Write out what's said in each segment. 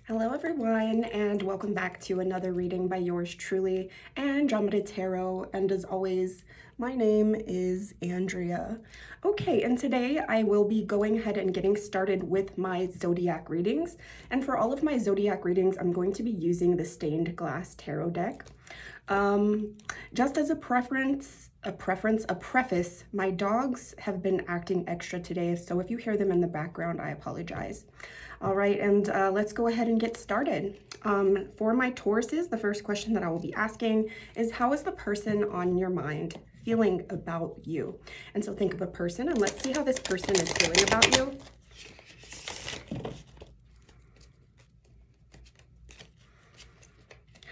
Hello everyone, and welcome back to another reading by yours truly, Andromeda Tarot. And as always, my name is Andrea. Okay, and today I will be going ahead and getting started with my zodiac readings. And for all of my zodiac readings, I'm going to be using the Stained Glass Tarot deck. Just as a preface, my dogs have been acting extra today, so if you hear them in the background, I apologize. All right, and let's go ahead and get started. For my Tauruses, the first question that I will be asking is, how is the person on your mind feeling about you? And so think of a person, and let's see how this person is feeling about you.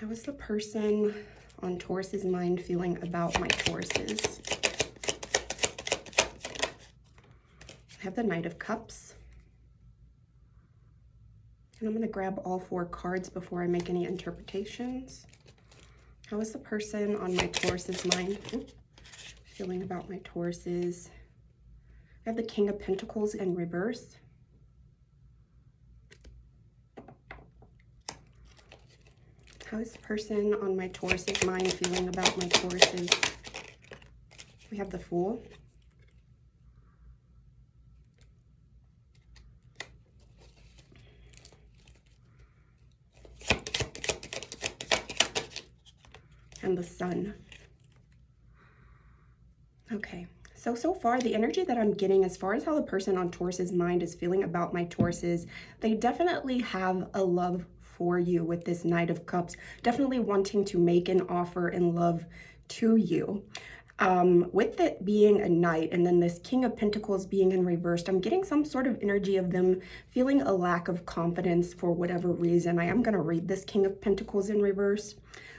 How is the person on Taurus's mind feeling about my Tauruses? I have the Knight of Cups. And I'm going to grab all 4 cards before I make any interpretations. How is the person on my Taurus's mind feeling about my Tauruses? I have the King of Pentacles in reverse. How is the person on my Taurus's mind feeling about my Tauruses? We have the Fool. And the Sun. Okay, so far the energy that I'm getting as far as how the person on Taurus's mind is feeling about my Tauruses, they definitely have a love for you with this Knight of Cups, definitely wanting to make an offer in love to you. With it being a Knight and then this King of Pentacles being in reversed, I'm getting some sort of energy of them feeling a lack of confidence for whatever reason. I am going to read this King of Pentacles in reverse.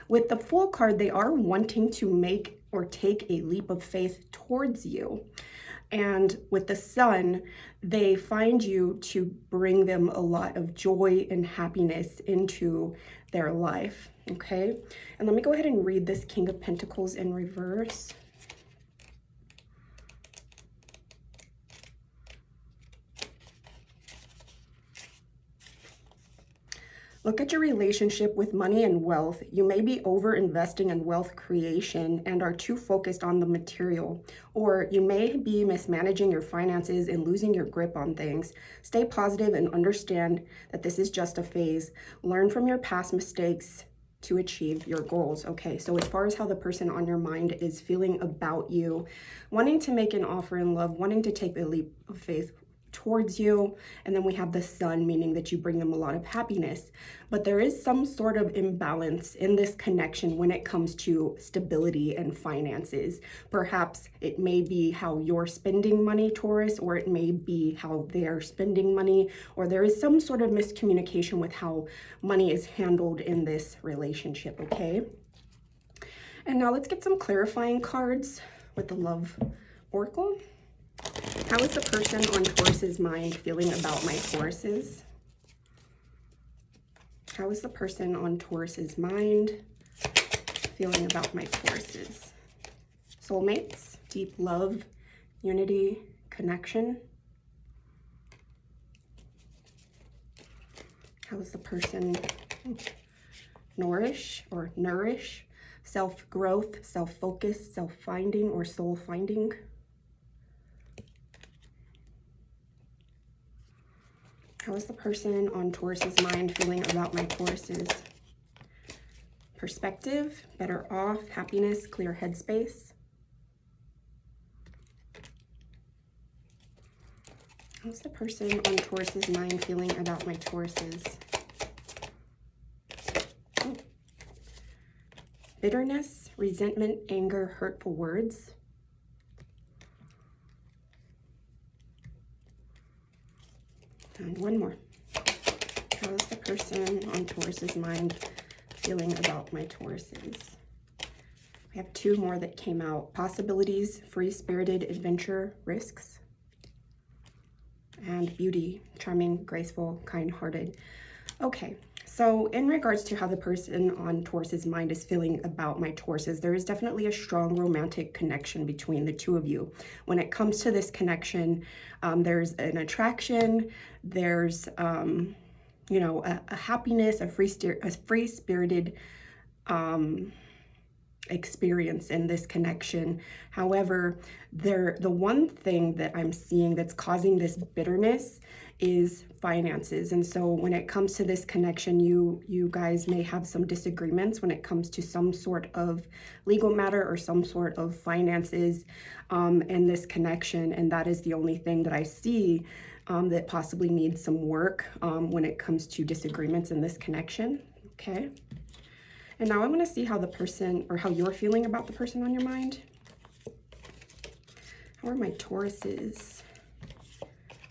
With the Fool card, they are wanting to make or take a leap of faith towards you. And with the Sun, they find you to bring them a lot of joy and happiness into their life, okay? And let me go ahead and read this King of Pentacles in reverse. Look at your relationship with money and wealth. You may be over-investing in wealth creation and are too focused on the material, or you may be mismanaging your finances and losing your grip on things. Stay positive and understand that this is just a phase. Learn from your past mistakes to achieve your goals. Okay, so as far as how the person on your mind is feeling about you, wanting to make an offer in love, wanting to take a leap of faith towards you, and then we have the Sun, meaning that you bring them a lot of happiness. But there is some sort of imbalance in this connection when it comes to stability and finances. Perhaps it may be how you're spending money, Taurus, or it may be how they're spending money, or there is some sort of miscommunication with how money is handled in this relationship, okay? And now let's get some clarifying cards with the Love Oracle. How is the person on Taurus's mind feeling about my Tauruses? How is the person on Taurus's mind feeling about my Tauruses? Soulmates, deep love, unity, connection. How is the person nourish, self-growth, self-focus, self-finding, or soul-finding? How is the person on Taurus's mind feeling about my Tauruses? Perspective, better off, happiness, clear headspace. How's the person on Taurus's mind feeling about my Tauruses? Oh. Bitterness, resentment, anger, hurtful words. And one more. How is the person on Taurus's mind feeling about my Tauruses? We have 2 more that came out. Possibilities, free-spirited adventure, risks. And beauty, charming, graceful, kind-hearted. Okay, so in regards to how the person on Taurus's mind is feeling about my Tauruses, there is definitely a strong romantic connection between the 2 of you. When it comes to this connection, there's an attraction, there's you know, a happiness, a free-spirited experience in this connection. However, the one thing that I'm seeing that's causing this bitterness is finances. And so when it comes to this connection, you guys may have some disagreements when it comes to some sort of legal matter or some sort of finances in this connection. And that is the only thing that I see that possibly needs some work when it comes to disagreements in this connection. Okay. And now I'm going to see how the person, or how you're feeling about the person on your mind. How are my Tauruses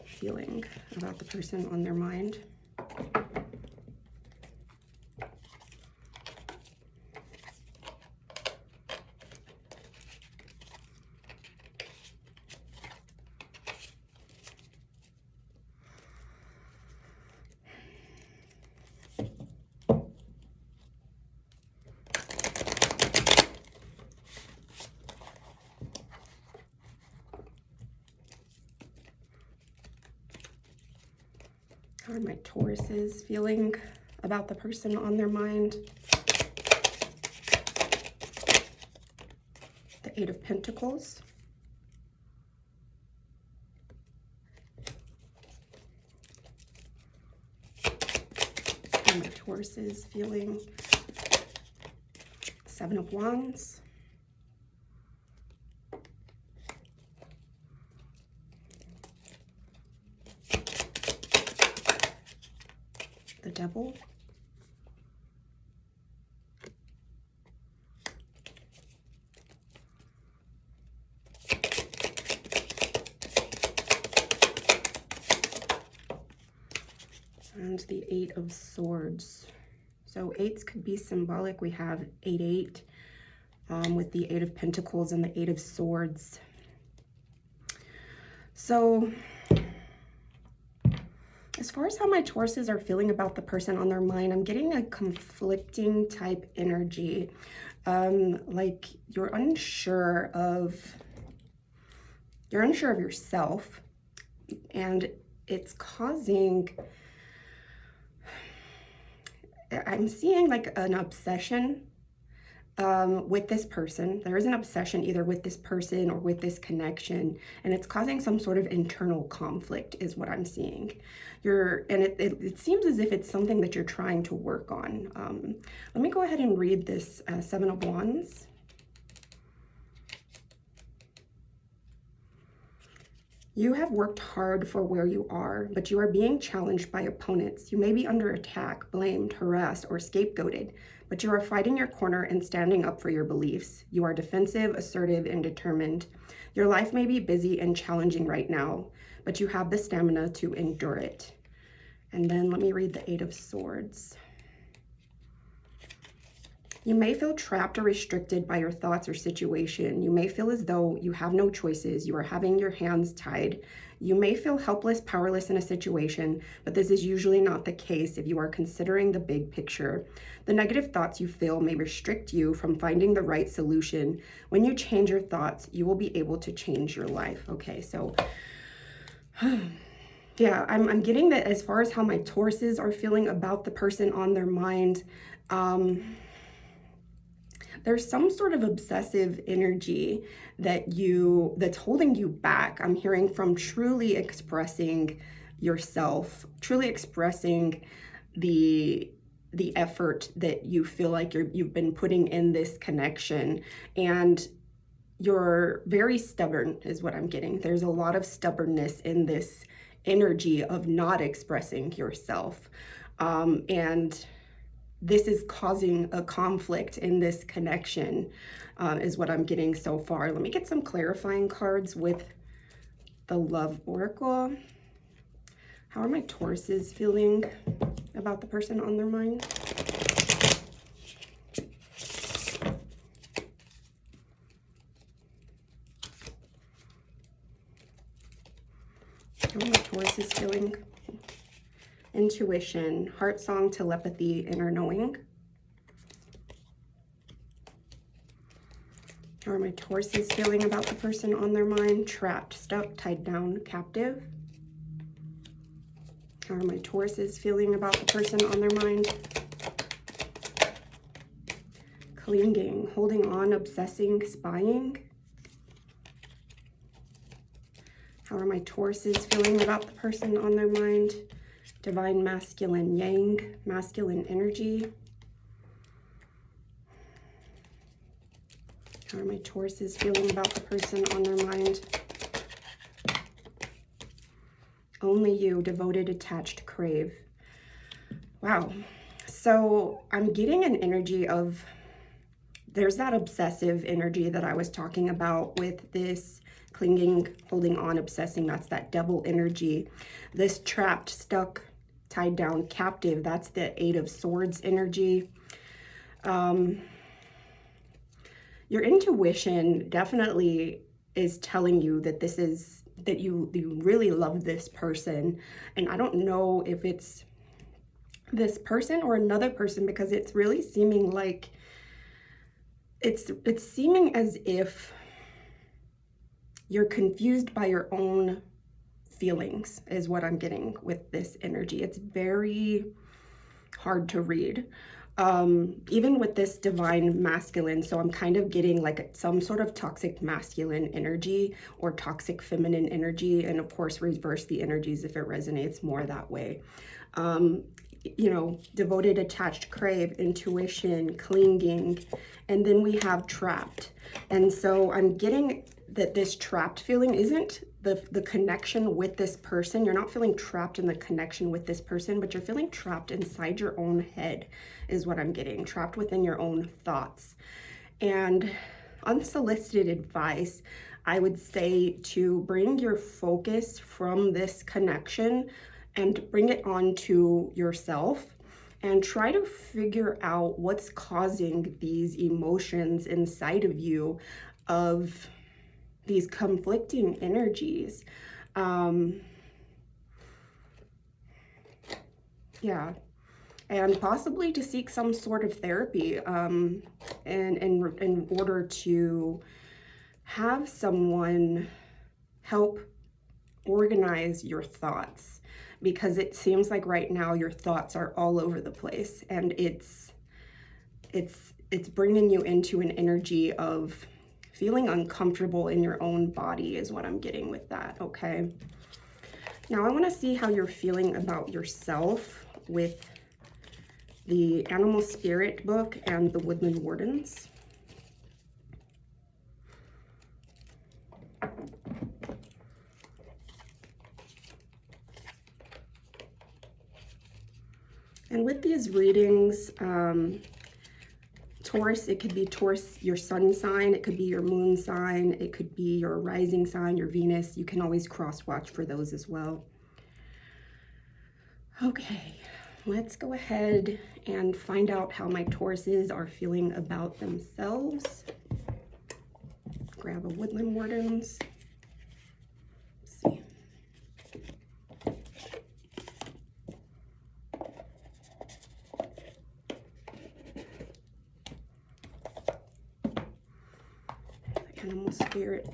feeling about the person on their mind? How are my Tauruses feeling about the person on their mind? The Eight of Pentacles. How are my Tauruses feeling? Seven of Wands. The Devil. And the Eight of Swords. So eights could be symbolic. We have 8-8 with the Eight of Pentacles and the Eight of Swords. So as far as how my Tauruses are feeling about the person on their mind, I'm getting a conflicting type energy. Like you're unsure of yourself, and it's causing, I'm seeing like an obsession with this person. There is an obsession either with this person or with this connection, and it's causing some sort of internal conflict is what I'm seeing. It seems as if it's something that you're trying to work on. Let me go ahead and read this Seven of Wands. You have worked hard for where you are, but you are being challenged by opponents. You may be under attack, blamed, harassed, or scapegoated, but you are fighting your corner and standing up for your beliefs. You are defensive, assertive, and determined. Your life may be busy and challenging right now, but you have the stamina to endure it. And then let me read the Eight of Swords. You may feel trapped or restricted by your thoughts or situation. You may feel as though you have no choices. You are having your hands tied. You may feel helpless, powerless in a situation, but this is usually not the case if you are considering the big picture. The negative thoughts you feel may restrict you from finding the right solution. When you change your thoughts, you will be able to change your life. Okay, so yeah, I'm getting that as far as how my Tauruses are feeling about the person on their mind. There's some sort of obsessive energy that's holding you back. I'm hearing from truly expressing yourself, truly expressing the effort that you feel like you've been putting in this connection. And you're very stubborn is what I'm getting. There's a lot of stubbornness in this energy of not expressing yourself. And this is causing a conflict in this connection, is what I'm getting so far. Let me get some clarifying cards with the Love Oracle. How are my Tauruses feeling about the person on their mind? How are my Tauruses feeling? Intuition, heart song, telepathy, inner knowing. How are my Tauruses feeling about the person on their mind? Trapped, stuck, tied down, captive. How are my Tauruses feeling about the person on their mind? Clinging, holding on, obsessing, spying. How are my Tauruses feeling about the person on their mind? Divine masculine, yang, masculine energy. How are my Tauruses feeling about the person on their mind? Only you, devoted, attached, crave. Wow. So I'm getting an energy of, there's that obsessive energy that I was talking about with this clinging, holding on, obsessing. That's that devil energy. This trapped, stuck, tied down, captive. That's the Eight of Swords energy. Your intuition definitely is telling you that this is, that you really love this person. And I don't know if it's this person or another person, because it's really seeming like, it's seeming as if you're confused by your own feelings is what I'm getting with this energy. It's very hard to read. Even with this divine masculine, so I'm kind of getting like some sort of toxic masculine energy or toxic feminine energy, and of course reverse the energies if it resonates more that way. You know, devoted, attached, crave, intuition, clinging, and then we have trapped. And so I'm getting that this trapped feeling isn't the connection with this person. You're not feeling trapped in the connection with this person, but you're feeling trapped inside your own head is what I'm getting. Trapped within your own thoughts. And unsolicited advice, I would say to bring your focus from this connection and bring it onto yourself and try to figure out what's causing these emotions inside of you of these conflicting energies. Yeah, and possibly to seek some sort of therapy in order to have someone help organize your thoughts, because it seems like right now your thoughts are all over the place, and it's bringing you into an energy of feeling uncomfortable in your own body is what I'm getting with that, okay? Now I want to see how you're feeling about yourself with the Animal Spirit book and the Woodland Wardens. And with these readings, Taurus, it could be Taurus, your sun sign, it could be your moon sign, it could be your rising sign, your Venus. You can always cross-watch for those as well. Okay, let's go ahead and find out how my Tauruses are feeling about themselves. Grab a Woodland Wardens. Let's see. Animal Spirit.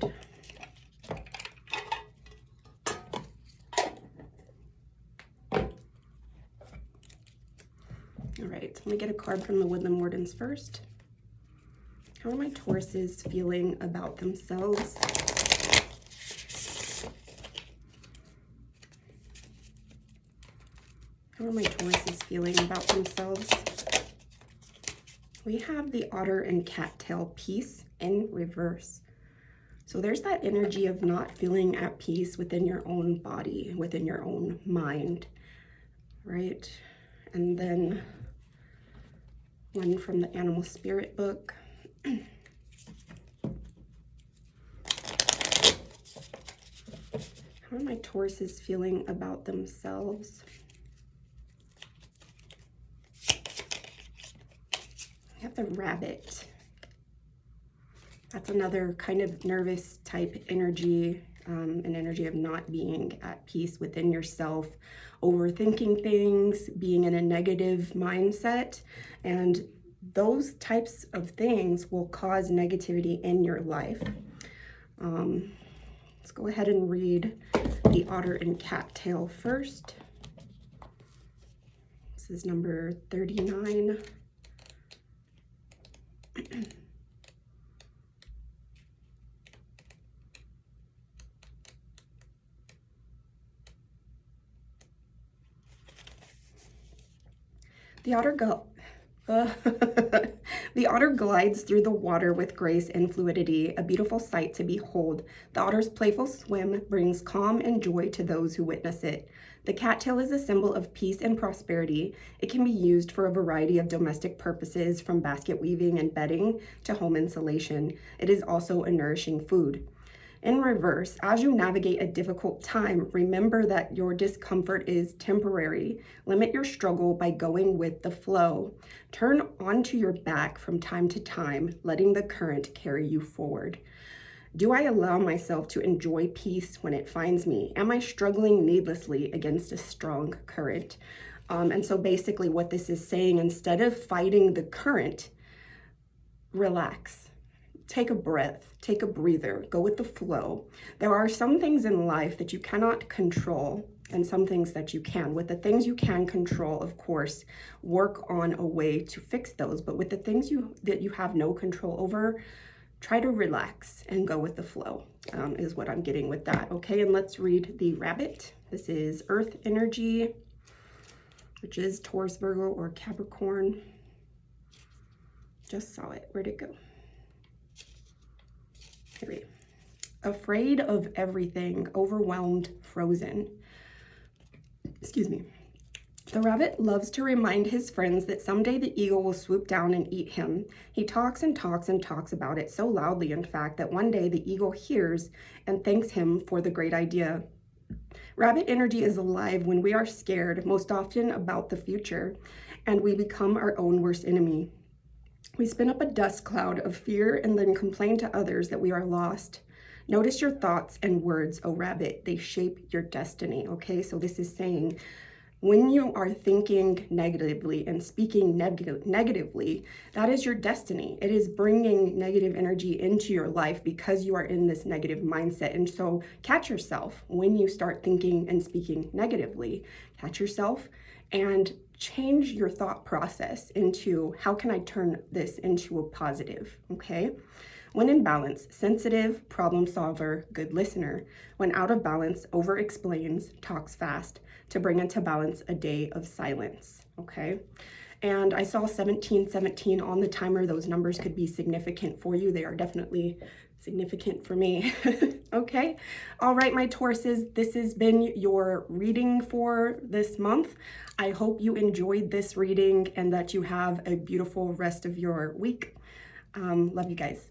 All right, let me get a card from the Woodland Wardens first. How are my Tauruses feeling about themselves? How are my Tauruses feeling about themselves? We have the Otter and Cattail Peace in reverse. So there's that energy of not feeling at peace within your own body, within your own mind, right? And then one from the Animal Spirit book. How are my Tauruses feeling about themselves? We have the Rabbit. That's another kind of nervous type energy, an energy of not being at peace within yourself, overthinking things, being in a negative mindset, and those types of things will cause negativity in your life. Let's go ahead and read the Otter and Cattail first. This is number 39. The otter the otter glides through the water with grace and fluidity, a beautiful sight to behold. The otter's playful swim brings calm and joy to those who witness it. The cattail is a symbol of peace and prosperity. It can be used for a variety of domestic purposes, from basket weaving and bedding to home insulation. It is also a nourishing food. In reverse, as you navigate a difficult time, remember that your discomfort is temporary. Limit your struggle by going with the flow. Turn onto your back from time to time, letting the current carry you forward. Do I allow myself to enjoy peace when it finds me? Am I struggling needlessly against a strong current? And so basically what this is saying, instead of fighting the current, relax. Take a breath, take a breather, go with the flow. There are some things in life that you cannot control and some things that you can. With the things you can control, of course, work on a way to fix those. But with the things that you have no control over, try to relax and go with the flow, is what I'm getting with that. Okay, and let's read the rabbit. This is Earth Energy, which is Taurus, Virgo, or Capricorn. Just saw it. Where'd it go? Afraid of everything, overwhelmed, frozen. Excuse me. The rabbit loves to remind his friends that someday the eagle will swoop down and eat him. He talks and talks and talks about it so loudly, in fact, that one day the eagle hears and thanks him for the great idea. Rabbit energy is alive when we are scared, most often about the future, and we become our own worst enemy. We spin up a dust cloud of fear and then complain to others that we are lost. Notice your thoughts and words, oh rabbit. They shape your destiny, okay? So this is saying, when you are thinking negatively and speaking negatively, that is your destiny. It is bringing negative energy into your life because you are in this negative mindset. And so catch yourself when you start thinking and speaking negatively. Catch yourself and change your thought process into, how can I turn this into a positive, okay? When in balance, sensitive, problem solver, good listener. When out of balance, over explains, talks fast. To bring into balance, a day of silence, okay? And I saw 1717 on the timer. Those numbers could be significant for you. They are definitely significant for me. Okay. All right, my Tauruses, this has been your reading for this month. I hope you enjoyed this reading and that you have a beautiful rest of your week. Love you guys.